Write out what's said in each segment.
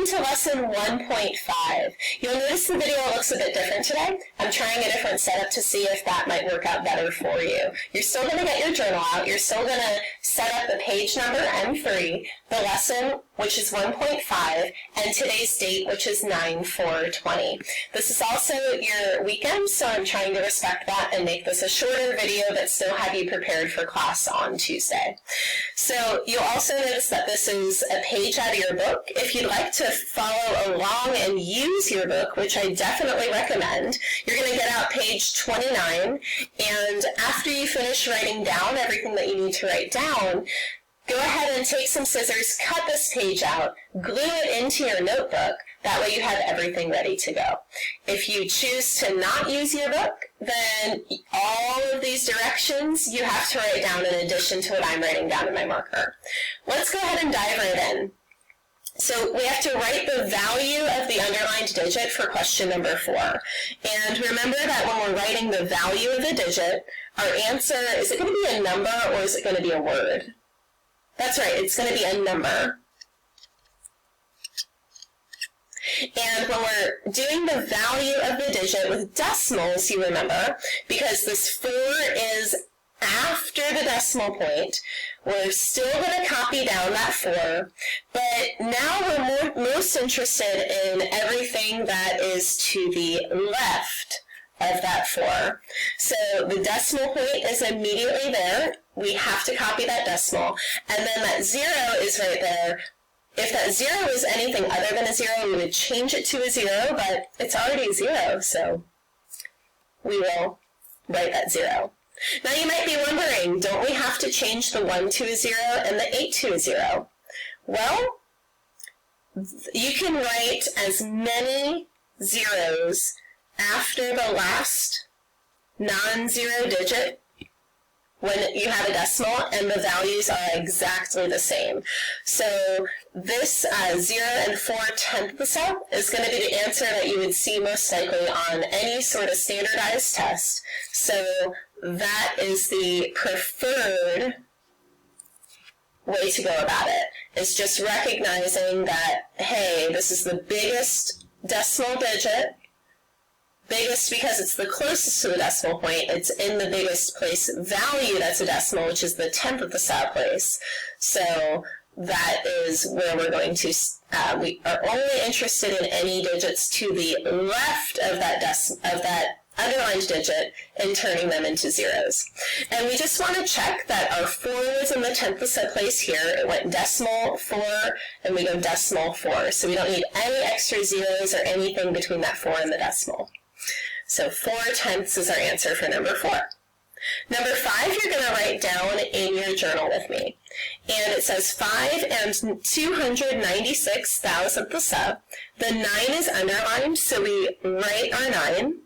Welcome to lesson 1.5. You'll notice the video looks a bit different today. I'm trying a different setup to see if that might work out better for you. You're still going to get your journal out. You're still going to set up the page number M3, the lesson, which is 1.5, and today's date, which is 9/4/20. This is also your weekend, so I'm trying to respect that and make this a shorter video but still have you prepared for class on Tuesday. So you'll also notice that this is a page out of your book. If you'd like to follow along and use your book, which I definitely recommend, you're going to get out page 29, and after you finish writing down everything that you need to write down, go ahead and take some scissors, cut this page out, glue it into your notebook. That way you have everything ready to go. If you choose to not use your book, then all of these directions you have to write down in addition to what I'm writing down in my marker. Let's go ahead and dive right in. So we have to write the value of the underlined digit for question number 4. And remember that when we're writing the value of the digit, our answer, is it going to be a number or is it going to be a word? That's right, it's going to be a number. And when we're doing the value of the digit with decimals, you remember, because this 4 is after the decimal point, we're still going to copy down that 4, but now we're most interested in everything that is to the left of that 4. So the decimal point is immediately there. We have to copy that decimal, and then that 0 is right there. If that 0 is anything other than a 0, we would change it to a 0, but it's already a 0, so we will write that 0. Now you might be wondering, don't we have to change the 1 to a 0 and the 8 to a 0? Well, you can write as many zeros after the last non-zero digit when you have a decimal, and the values are exactly the same. So this 0 and 4/10 is going to be the answer that you would see most likely on any sort of standardized test. So that is the preferred way to go about it. It's just recognizing that, hey, this is the biggest decimal digit. Biggest because it's the closest to the decimal point. It's in the biggest place value that's a decimal, which is the 10th place. So that is where we're going to, we are only interested in any digits to the left of that underlined digit and turning them into zeros. And we just want to check that our 4 was in the 10th place here. It went decimal 4, and we go decimal 4. So we don't need any extra zeros or anything between that 4 and the decimal. So 4/10 is our answer for number 4. Number 5, you're going to write down in your journal with me. And it says 5 and 296,000th. The 9 is underlined, so we write our 9.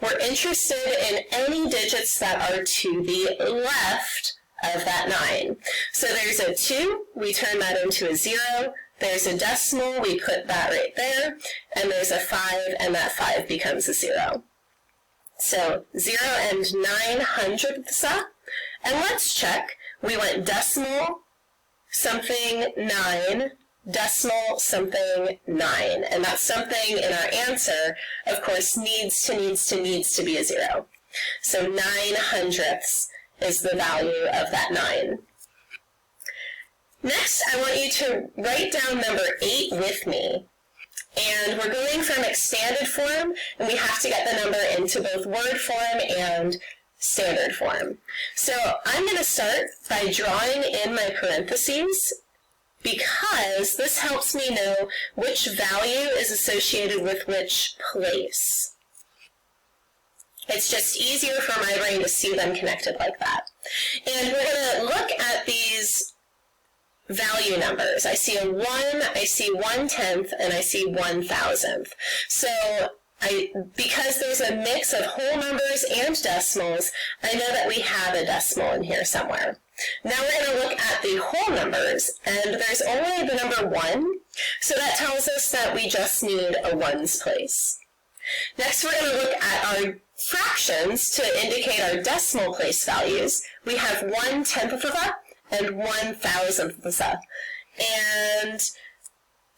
We're interested in any digits that are to the left of that 9. So there's a 2, we turn that into a 0. There's a decimal, we put that right there. And there's a 5, and that 5 becomes a 0. So 0 and 9/100ths. And let's check. We went decimal something 9, decimal something 9. And that something in our answer, of course, needs to be a 0. So 9/100ths is the value of that 9. Next, I want you to write down number 8 with me. And we're going from expanded form, and we have to get the number into both word form and standard form. So I'm going to start by drawing in my parentheses, because this helps me know which value is associated with which place. It's just easier for my brain to see them connected like that. And we're going to look at these value numbers. I see a 1, I see 1/10, and I see 1,000th. So because there's a mix of whole numbers and decimals, I know that we have a decimal in here somewhere. Now we're going to look at the whole numbers, and there's only the number 1, so that tells us that we just need a 1's place. Next, we're going to look at our fractions to indicate our decimal place values. We have 1/10 and 1,000th. And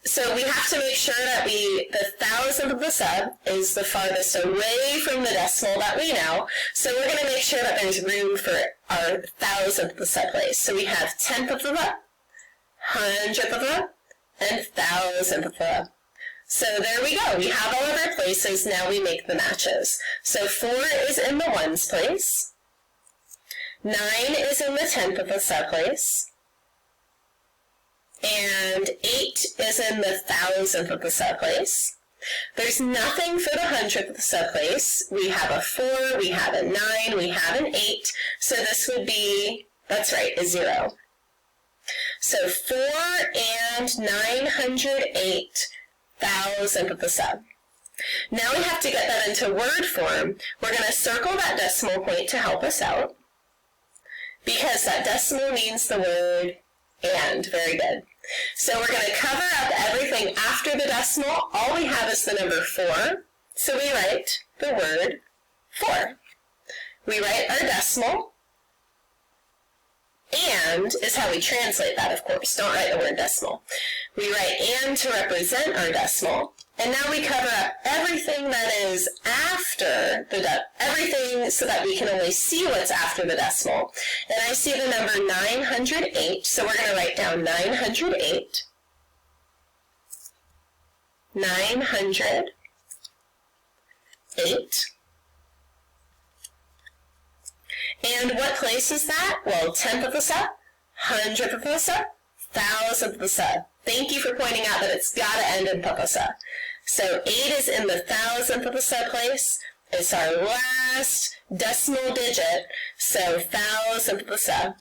So we have to make sure that the thousandth of the sub is the farthest away from the decimal that we know. So we're going to make sure that there's room for our thousandth of the sub place. So we have tenth of the, hundredth of the, and thousandth of the. So there we go. We have all of our places. Now we make the matches. So 4 is in the ones place. 9 is in the tenth of the sub place. And 8 is in the thousandth of the sub place. There's nothing for the hundredth of the sub place. We have a 4, we have a 9, we have an 8. So this would be, that's right, a 0. So 4 and 908 thousandth of the sub. Now we have to get that into word form. We're going to circle that decimal point to help us out, because that decimal means the word and. Very good. So we're going to cover up everything after the decimal. All we have is the number 4. So we write the word 4. We write our decimal. And is how we translate that, of course. Don't write the word decimal. We write and to represent our decimal. And now we cover up everything that is after everything so that we can only see what's after the decimal. And I see the number 908, so we're going to write down 908. 908. And what place is that? Well, tenth of the sub, hundredth of the sub, thousandth of the sub. Thank you for pointing out that it's got to end in papasa. So 8 is in the thousandth of the sub place. It's our last decimal digit, so thousandth of the sub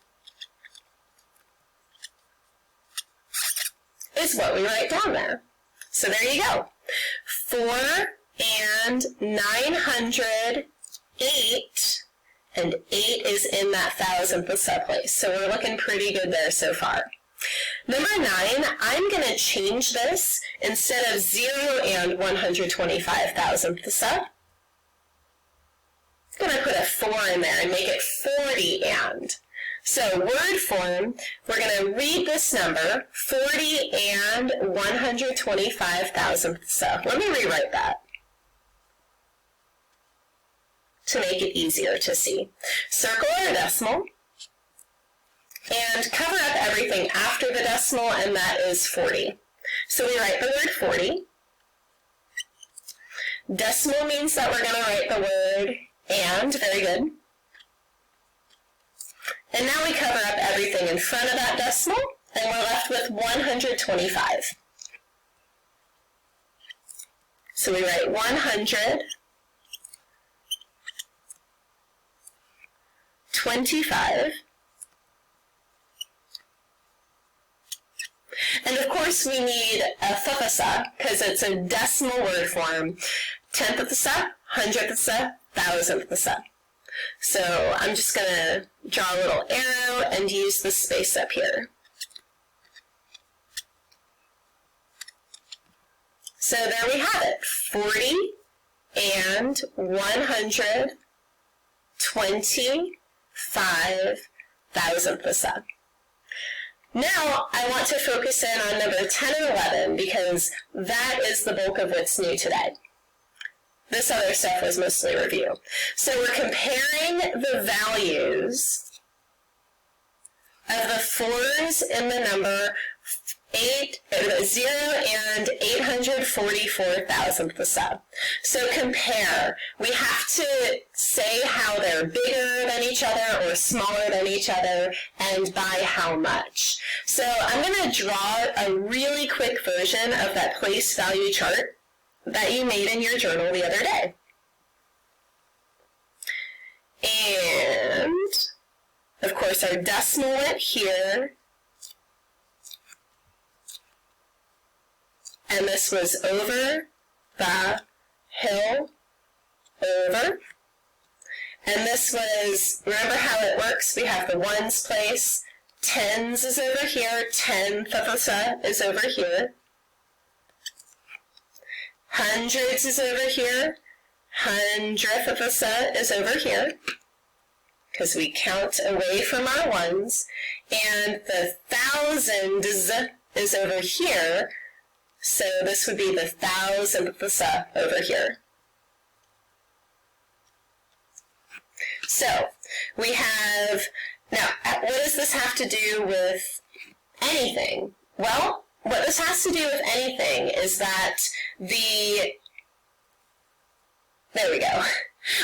is what we write down there. So there you go. 4 and 908. And 8 is in that thousandth of sub place. So we're looking pretty good there so far. Number 9, I'm going to change this. Instead of 0 and 125,000th of sub, I'm going to put a 4 in there and make it 40 and. So word form, we're going to read this number, 40 and 125,000th of sub. Let me rewrite that to make it easier to see. Circle our decimal and cover up everything after the decimal, and that is 40. So we write the word 40. Decimal means that we're going to write the word and. Very good. And now we cover up everything in front of that decimal, and we're left with 125. So we write 125. And of course we need a fafasa, because it's a decimal word form. Tenth of the sa, hundredth of the sa, thousandth of the sa. So I'm just going to draw a little arrow and use the space up here. So there we have it, 40 and 125,000th of the sub. Now I want to focus in on number 10 and 11 because that is the bulk of what's new today. This other stuff was mostly review. So we're comparing the values of the 4s in the number 0 and 844,000th of the sub. So compare. We have to say how they're bigger than each other or smaller than each other and by how much. So I'm going to draw a really quick version of that place value chart that you made in your journal the other day. And, of course, our decimal went here. And this was over the hill, over. And this was, remember how it works? We have the ones place, tens is over here, tenth of a sa is over here. Hundreds is over here, hundredth of a sa is over here, because we count away from our ones. And the thousands is over here. So this would be the thousandths over here. So we have, now what does this have to do with anything? Well, what this has to do with anything is that there we go.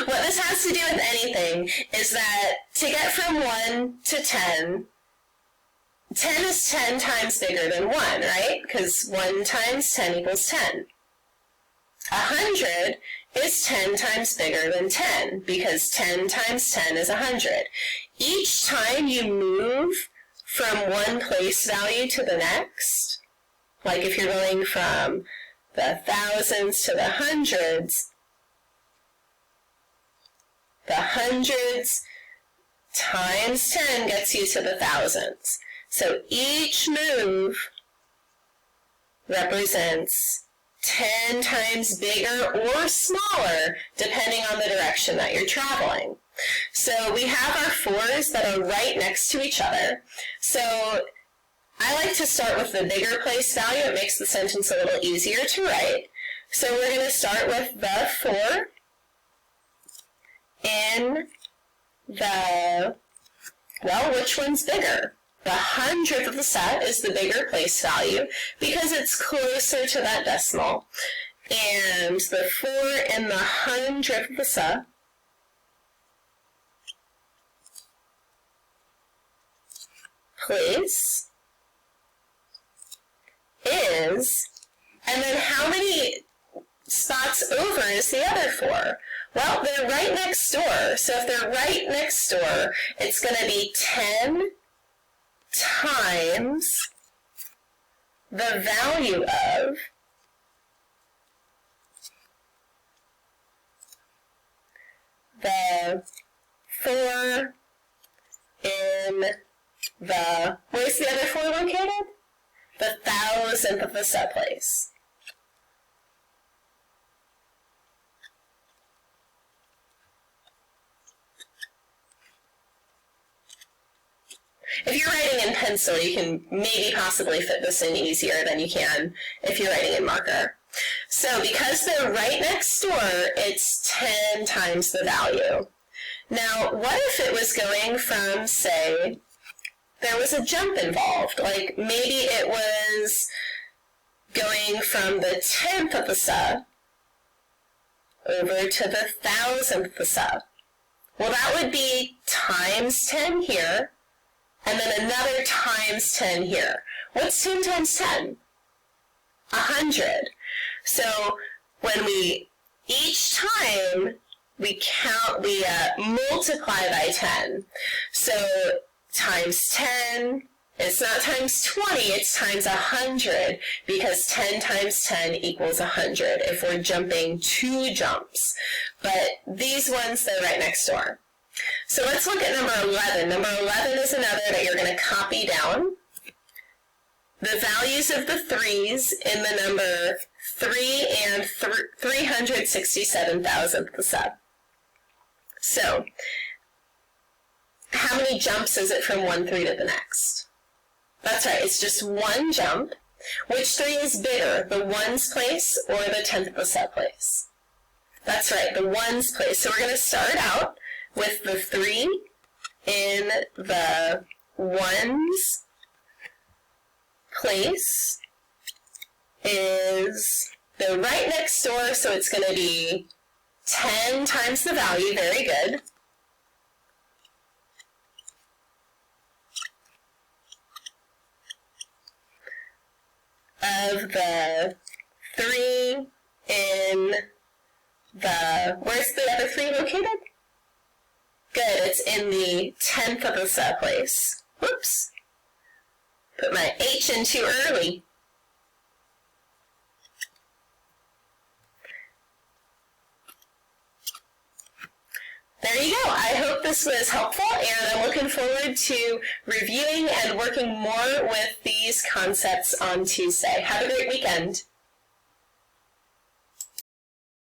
What this has to do with anything is that to get from 1 to 10, 10 is 10 times bigger than 1, right? Because 1 times 10 equals 10. 100 is 10 times bigger than 10, because 10 times 10 is 100. Each time you move from one place value to the next, like if you're going from the thousands to the hundreds times 10 gets you to the thousands. So each move represents 10 times bigger or smaller, depending on the direction that you're traveling. So we have our 4s that are right next to each other. So I like to start with the bigger place value. It makes the sentence a little easier to write. So we're going to start with the 4 in the, well, which one's bigger? The 100th of the set is the bigger place value because it's closer to that decimal. And the 4 in the 100th of the set place is, and then how many spots over is the other 4? Well, they're right next door. So if they're right next door, it's going to be 10 times the value of the 4 in the, where's the other 4 located? The thousandth of the set place. If you're writing in pencil, you can maybe possibly fit this in easier than you can if you're writing in marker. So because they're right next door, it's 10 times the value. Now, what if it was going from, say, there was a jump involved? Like maybe it was going from the 10th of the set over to the 1000th of the set. Well, that would be times 10 here, and then another times 10 here. What's 10 times 10? 100. So when we, each time we count, we multiply by 10. So times 10, it's not times 20, it's times 100, because 10 times 10 equals 100 if we're jumping 2 jumps. But these ones, they're right next door. So let's look at number 11. Number 11 is another that you're going to copy down. The values of the 3's in the number 3 and 367,000th. So, how many jumps is it from one 3 to the next? That's right, it's just one jump. Which 3 is bigger, the 1's place or the 10th of the set place? That's right, the 1's place. So we're going to start out with the 3 in the 1's place is, they're right next door, so it's going to be 10 times the value, very good. Of the 3 in the, where's the other 3 located? Good, it's in the 10th of the set place. Whoops. Put my H in too early. There you go. I hope this was helpful, and I'm looking forward to reviewing and working more with these concepts on Tuesday. Have a great weekend.